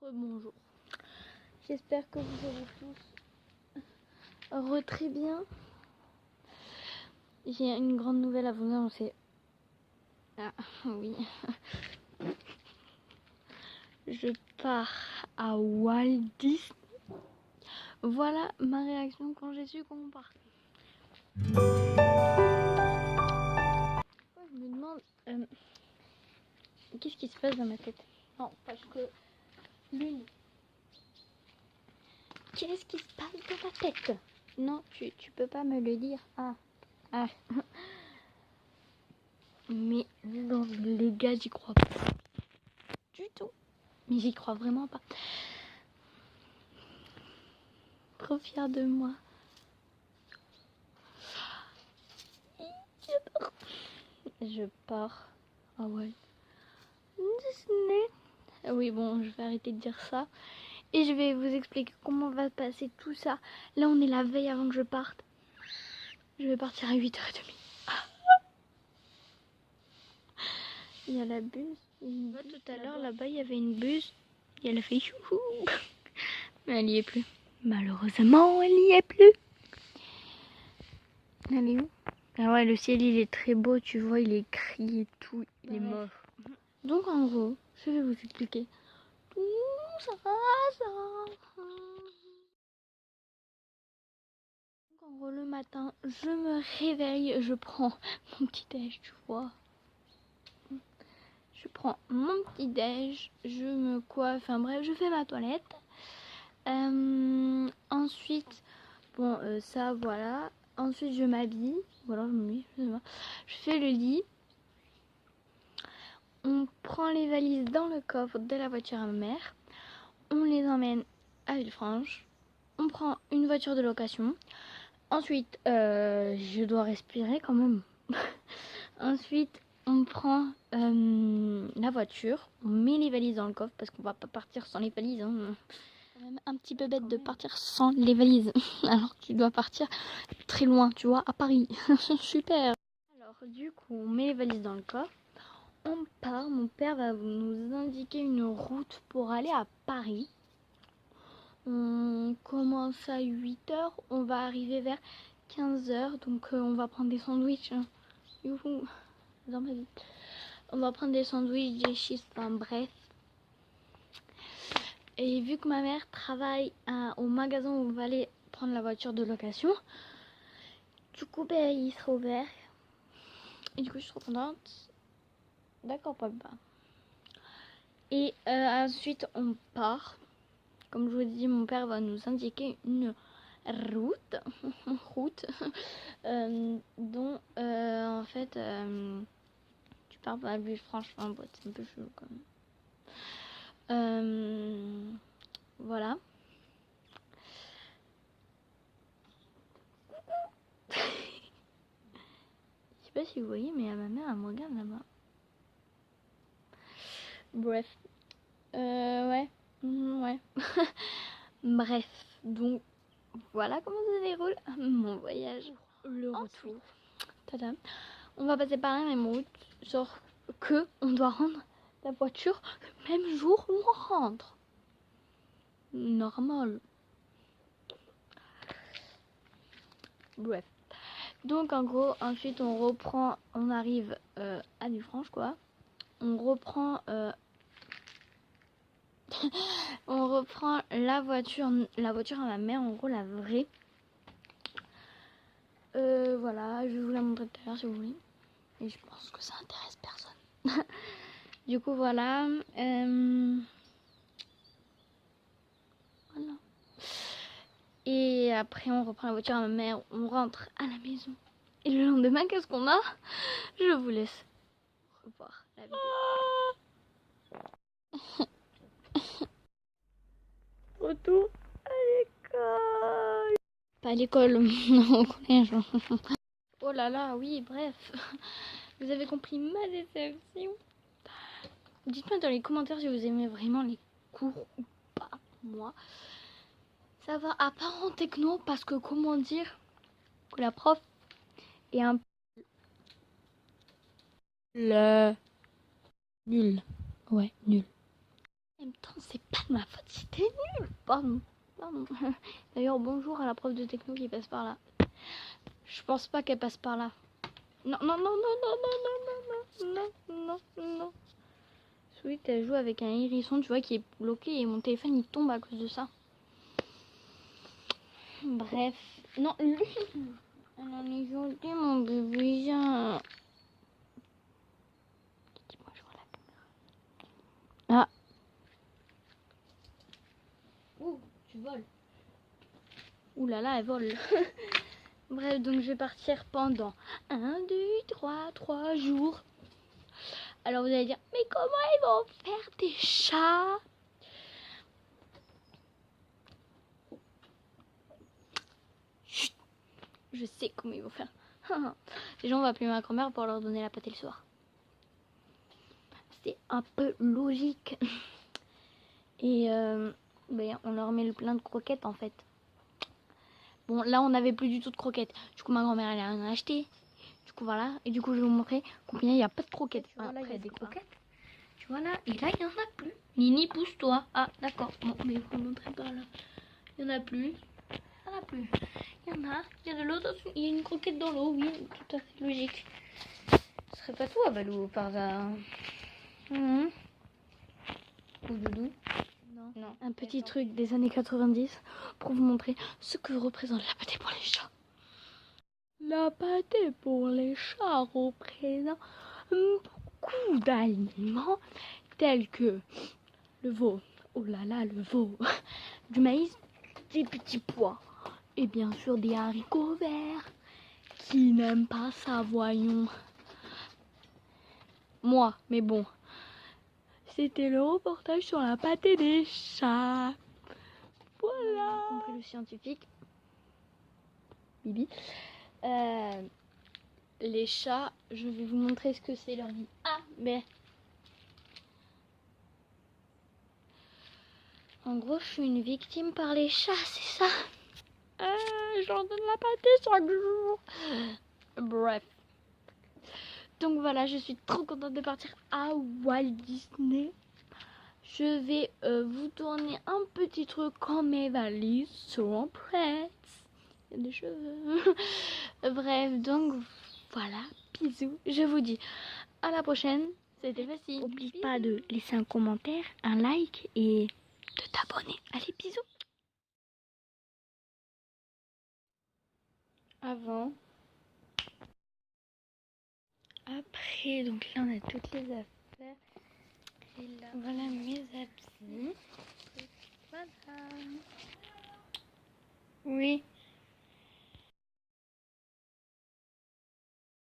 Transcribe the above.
Bonjour. J'espère que vous allez tous très bien. J'ai une grande nouvelle à vous annoncer. Ah oui. Je pars à Walt Disney. Voilà ma réaction quand j'ai su qu'on partait. Je me demande qu'est-ce qui se passe dans ma tête. Non, parce que Lune. Qu'est-ce qui se passe dans ma tête? Non, tu peux pas me le dire. Ah. Mais non, les gars, j'y crois pas du tout. Mais j'y crois vraiment pas. Trop fière de moi. Je pars à Walt Disney. Oui, bon, je vais arrêter de dire ça. Et je vais vous expliquer comment va se passer tout ça. Là, on est la veille avant que je parte. Je vais partir à 8h30. Il y a la buse. Tout à l'heure, là-bas, il y avait une buse. Et elle a fait chouhou. Mais elle n'y est plus. Malheureusement, elle n'y est plus. Elle est où? Ah ouais, le ciel, il est très beau. Tu vois, il est gris et tout. Il est mort. Donc, en gros, je vais vous expliquer tout ça. En gros, le matin, je me réveille, je prends mon petit déj, tu vois. Je prends mon petit déj, je me coiffe, enfin bref, je fais ma toilette. Ensuite, bon, ça, voilà. Ensuite, je m'habille. Voilà, je me mets, je fais le lit. On prend les valises dans le coffre de la voiture à ma mère. On les emmène à Villefranche. On prend une voiture de location. Ensuite, je dois respirer quand même. Ensuite, on prend la voiture, on met les valises dans le coffre parce qu'on va pas partir sans les valises. Hein. C'est quand même un petit peu bête de partir sans les valises alors que tu dois partir très loin, tu vois, à Paris. Super. Alors, du coup, on met les valises dans le coffre. On part. Mon père va nous indiquer une route pour aller à Paris. On commence à 8h, on va arriver vers 15h, donc on va prendre des sandwichs. Hein. Youhou, dans ma vie. On va prendre des sandwichs, des chips, enfin bref. Et vu que ma mère travaille au magasin où on va aller prendre la voiture de location, du coup, ben, il sera ouvert. Et du coup, je suis trop contente. D'accord, papa. Et ensuite, on part. Comme je vous dis, mon père va nous indiquer une route dont en fait tu pars pas lui franchement c'est un peu chelou quand même. Voilà. Je sais pas si vous voyez, mais ma mère elle me regarde là-bas. Bref. Ouais. Ouais. Bref. Donc voilà comment ça déroule mon voyage. Le retour. Tadam. On va passer par la même route, sauf que on doit rendre la voiture le même jour où on rentre. Normal. Bref. Donc en gros, ensuite on reprend, on arrive à Villefranche quoi. On reprend on reprend la voiture à ma mère, en gros la vraie. Voilà, je vais vous la montrer tout à l'heure si vous voulez. Et je pense que ça intéresse personne. Du coup voilà. Voilà. Et après on reprend la voiture à ma mère, on rentre à la maison. Et le lendemain, qu'est-ce qu'on a? Je vous laisse revoir la vidéo. Retour à l'école. Pas à l'école, non, au collège. Oh là là, oui, bref. Vous avez compris ma déception. Dites-moi dans les commentaires si vous aimez vraiment les cours ou pas. Moi, ça va à part en techno parce que comment dire que la prof est un peu nul. Ouais, nul. En même temps, c'est pas de ma faute, c'était nul. Pardon. D'ailleurs, bonjour à la prof de techno qui passe par là. Je pense pas qu'elle passe par là. Non. Sweet, elle joue avec un hérisson, tu vois, qui est bloqué et mon téléphone il tombe à cause de ça. Bref. Non, lui. Elle en est gentille, mon bébé. Viens. Dis-moi, je vois la caméra. Ah. Ouh, tu voles. Ouh là là, elle vole. Bref, donc je vais partir pendant 1, 2, 3 jours. Alors vous allez dire, mais comment ils vont faire des chats? Chut, je sais comment ils vont faire. Les gens vont appeler ma grand-mère pour leur donner la pâtée le soir. C'est un peu logique. Et on leur met le plein de croquettes en fait. Bon, là on n'avait plus du tout de croquettes. Du coup ma grand-mère elle en a acheté. Du coup voilà. Et du coup je vais vous montrer combien il n'y a pas de croquettes. Tu vois, là il y a des croquettes. Tu vois là, et là il n'y en a plus. Nini, pousse-toi. Ah d'accord. Bon, mais je vous montrer par là. Il n'y en a plus. Il n'y en a plus. Il y en a. Il y a de l'eau. Il y a une croquette dans l'eau. Oui, tout à fait logique. Ce serait pas toi, Balou, par hasard. Ou Doudou. Non. Un petit truc des années 90 pour vous montrer ce que représente la pâtée pour les chats. La pâtée pour les chats représente beaucoup d'aliments tels que le veau, oh là là, le veau, du maïs, des petits pois et bien sûr des haricots verts. Qui n'aime pas ça, voyons. Moi, mais bon. C'était le reportage sur la pâtée des chats. Voilà. J'ai compris le scientifique. Bibi. Les chats, je vais vous montrer ce que c'est leur vie. Ah, mais... En gros, je suis une victime par les chats, c'est ça? J'en donne la pâtée chaque jour. Bref. Donc voilà, je suis trop contente de partir à Walt Disney. Je vais vous tourner un petit truc quand mes valises seront prêtes. Il y a des cheveux. Bref, donc voilà, bisous. Je vous dis à la prochaine. C'était facile. N'oublie pas de laisser un commentaire, un like et de t'abonner. Allez, bisous. Avant. Après, donc là on a toutes les affaires. Et là, voilà mes habits.